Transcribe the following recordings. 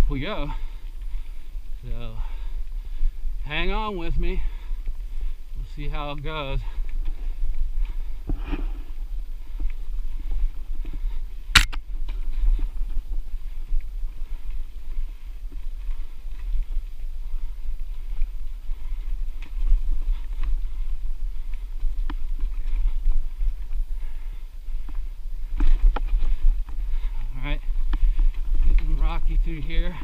off we go. So hang on with me. We'll see how it goes. Through here.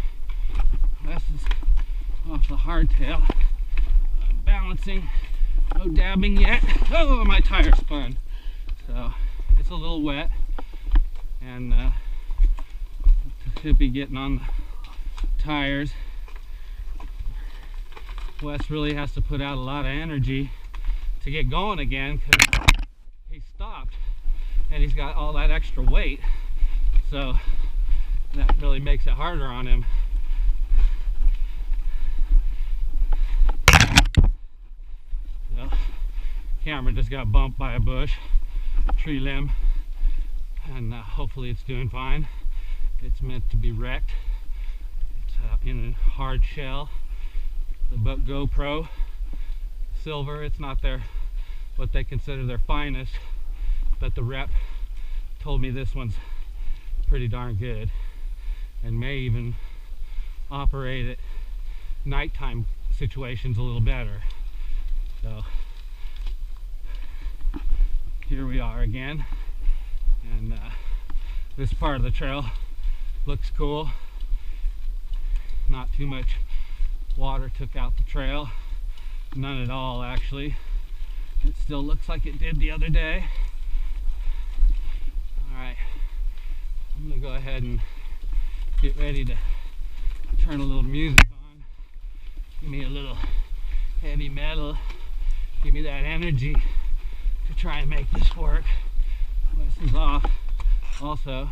This is off the hardtail. I'm balancing, no dabbing yet. Oh, my tire spun. So it's a little wet, and should be getting on the tires. Wes really has to put out a lot of energy to get going again because he stopped and he's got all that extra weight. So that really makes it harder on him. So, camera just got bumped by a bush, tree limb, and hopefully it's doing fine. It's meant to be wrecked. It's in a hard shell. The GoPro silver. It's not what they consider their finest, but the rep told me this one's pretty darn good, and may even operate at nighttime situations a little better. So here we are again, and this part of the trail looks cool. Not too much water took out the trail, none at all actually. It still looks like it did the other day. Alright, I'm gonna go ahead and get ready to turn a little music on. Give me a little heavy metal. Give me that energy to try and make this work. Wes is off. Also,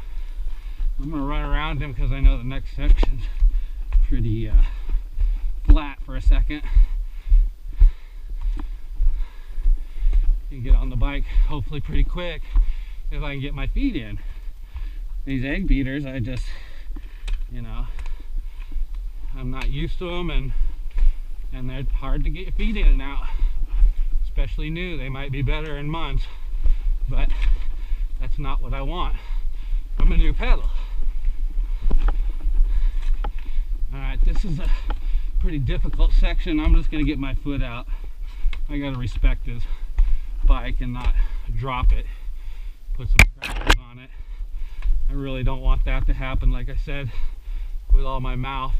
I'm going to run around him because I know the next section's pretty flat for a second. You can get on the bike hopefully pretty quick if I can get my feet in. These egg beaters, I just, you know, I'm not used to them, and they're hard to get your feet in and out, especially new. They might be better in months, but that's not what I want from a new pedal. Alright, this is a pretty difficult section. I'm just going to get my foot out. I got to respect this bike and not drop it, put some crackers on it. I really don't want that to happen, like I said, with all my mouth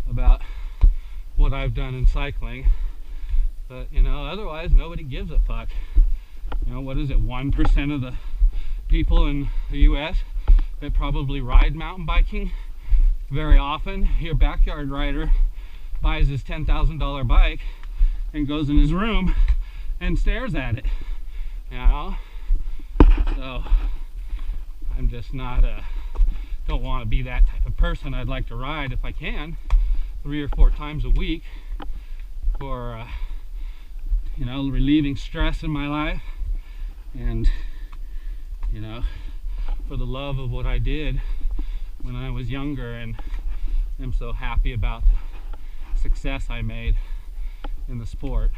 about what I've done in cycling. But, you know, otherwise nobody gives a fuck. You know, what is it, 1% of the people in the US that probably ride mountain biking very often? Your backyard rider buys his $10,000 bike and goes in his room and stares at it, you know? So I'm just not don't want to be that type of person. I'd like to ride if I can 3 or 4 times a week for you know, relieving stress in my life, and you know, for the love of what I did when I was younger, and I'm so happy about the success I made in the sport.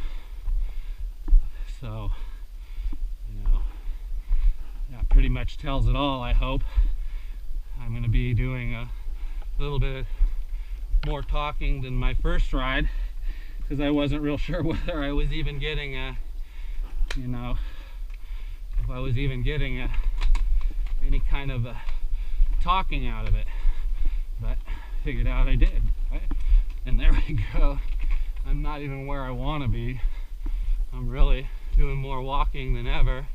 So, you know, that pretty much tells it all, I hope. I'm going to be doing a little bit more talking than my first ride, because I wasn't real sure whether I was even getting you know, if I was even getting any kind of talking out of it. But figured out I did, right? And there we go. I'm not even where I want to be. I'm really doing more walking than ever.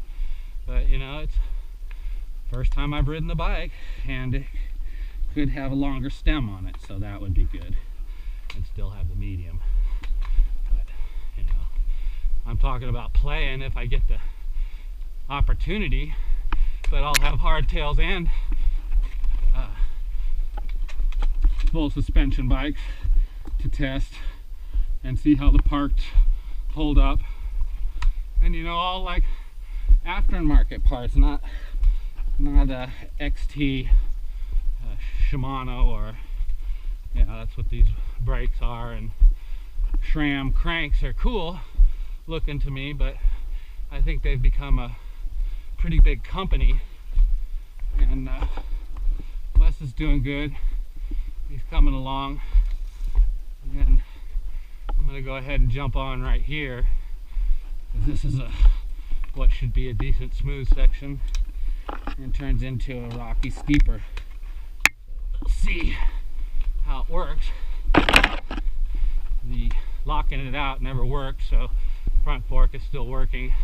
But you know, it's the first time I've ridden the bike, and it could have a longer stem on it, so that would be good, and still have the medium. But you know, I'm talking about playing if I get the opportunity, but I'll have hardtails and full suspension bikes to test and see how the parts hold up. And you know, all like aftermarket parts, not XT Shimano or Yeah, that's what these brakes are, and SRAM cranks are cool looking to me, but I think they've become a pretty big company. And Wes is doing good. He's coming along. And I'm going to go ahead and jump on right here. This is what should be a decent smooth section, and turns into a rocky steeper. We'll see how it works. The locking it out never worked, so front fork is still working.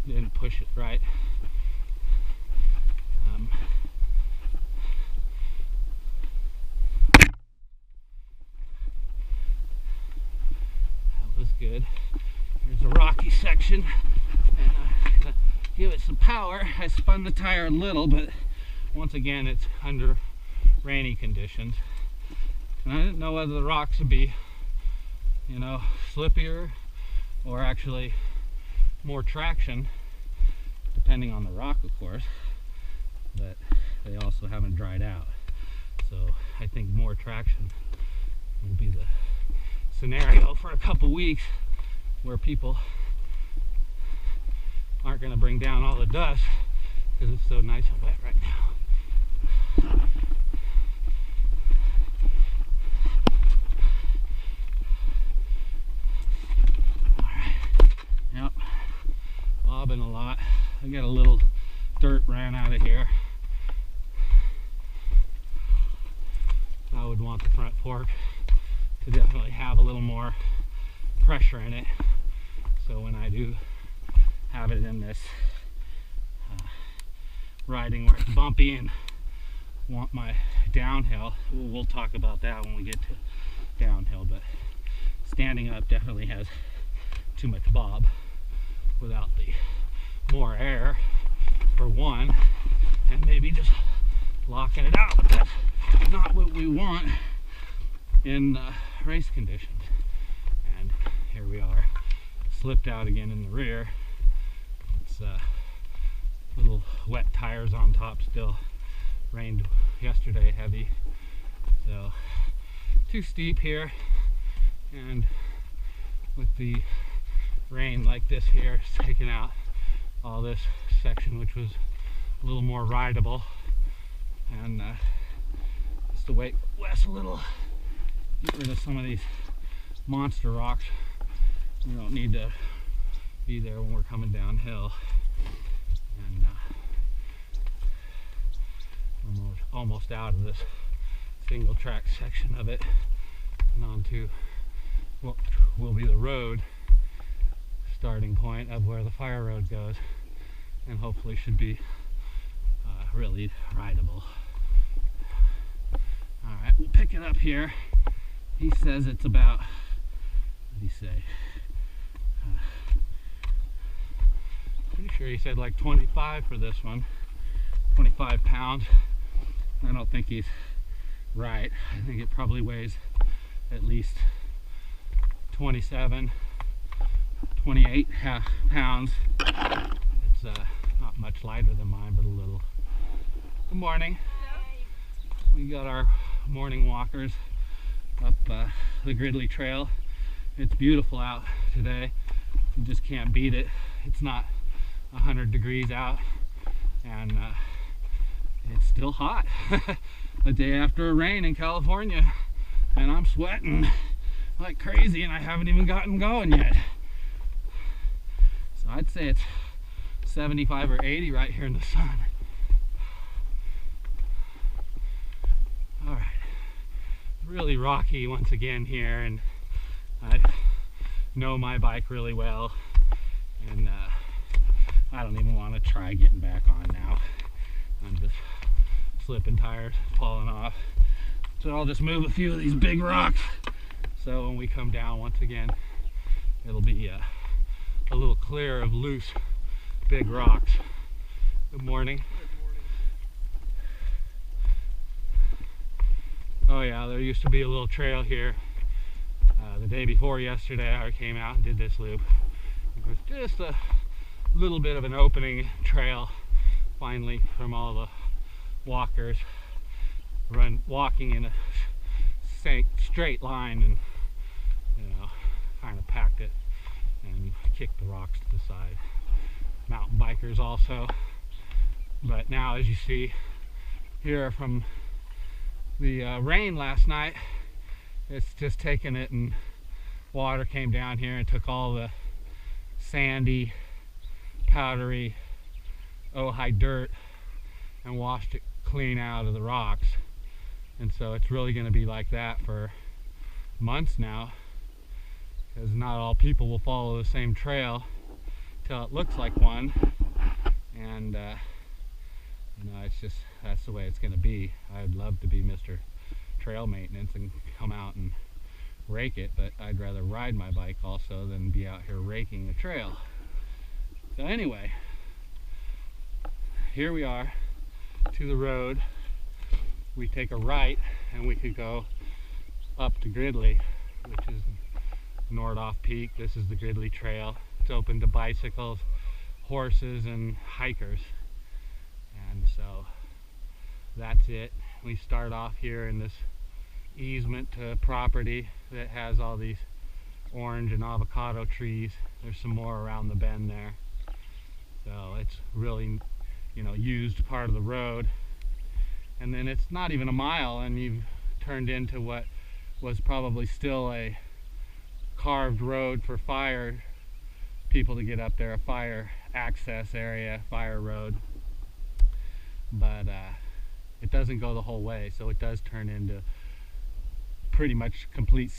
Didn't push it right. That was good. Here's a rocky section, and I'm gonna give it some power. I spun the tire a little, but once again it's under rainy conditions, and I didn't know whether the rocks would be, you know, slippier or actually more traction, depending on the rock, of course, but they also haven't dried out, so I think more traction will be the scenario for a couple weeks, where people aren't going to bring down all the dust because it's so nice and wet right now. Yep, bobbing a lot. I got a little dirt ran out of here. I would want the front fork to definitely have a little more pressure in it, so when I do have it in this riding where it's bumpy and want my downhill, we'll talk about that when we get to downhill, but standing up definitely has too much bob without the more air for one, and maybe just locking it out, but that's not what we want in race conditions. And here we are, slipped out again in the rear. It's little wet tires on top still. Rained yesterday heavy, so too steep here, and with the rain like this here, it's taken out all this section, which was a little more rideable, and just to wait Wes a little, get rid of some of these monster rocks. We don't need to be there when we're coming downhill, and we're almost out of this single track section of it and onto what will be the road starting point of where the fire road goes, and hopefully should be really rideable. Alright, we'll pick it up here. He says it's about, what did he say? Pretty sure he said like 25 for this one, 25 pounds. I don't think he's right. I think it probably weighs at least 27, 28 pounds. It's not much lighter than mine, but a little. Good morning. We got our morning walkers up the Gridley trail. It's beautiful out today. You just can't beat it. It's not 100 degrees out, and it's still hot. A day after a rain in California, and I'm sweating like crazy, and I haven't even gotten going yet. So I'd say it's 75 or 80 right here in the sun. All right, really rocky once again here, and I know my bike really well, and I don't even want to try getting back on now. I'm just slipping tires, falling off. So I'll just move a few of these big rocks, so when we come down once again, it'll be a little clear of loose big rocks. Good morning. Oh yeah, there used to be a little trail here. The day before yesterday I came out and did this loop. It was just a little bit of an opening trail finally from all the walkers. walking in a straight line, and kind of packed it and kicked the rocks to the side. Mountain bikers also. But now, as you see here from the rain last night, it's just taken it, and water came down here and took all the sandy, powdery, high dirt and washed it clean out of the rocks. And so it's really going to be like that for months now, because not all people will follow the same trail till it looks like one. And it's just, that's the way it's going to be. I'd love to be Mr. Trail Maintenance and come out and rake it, but I'd rather ride my bike also than be out here raking the trail. So anyway, here we are to the road. We take a right and we could go up to Gridley, which is Nordoff Peak. This is the Gridley Trail. It's open to bicycles, horses, and hikers. And so that's it. We start off here in this easement to property that has all these orange and avocado trees. There's some more around the bend there. So it's really, used part of the road. And then it's not even a mile and you've turned into what was probably still a carved road for fire people to get up there, a fire access area, fire road. But it doesn't go the whole way, so it does turn into pretty much complete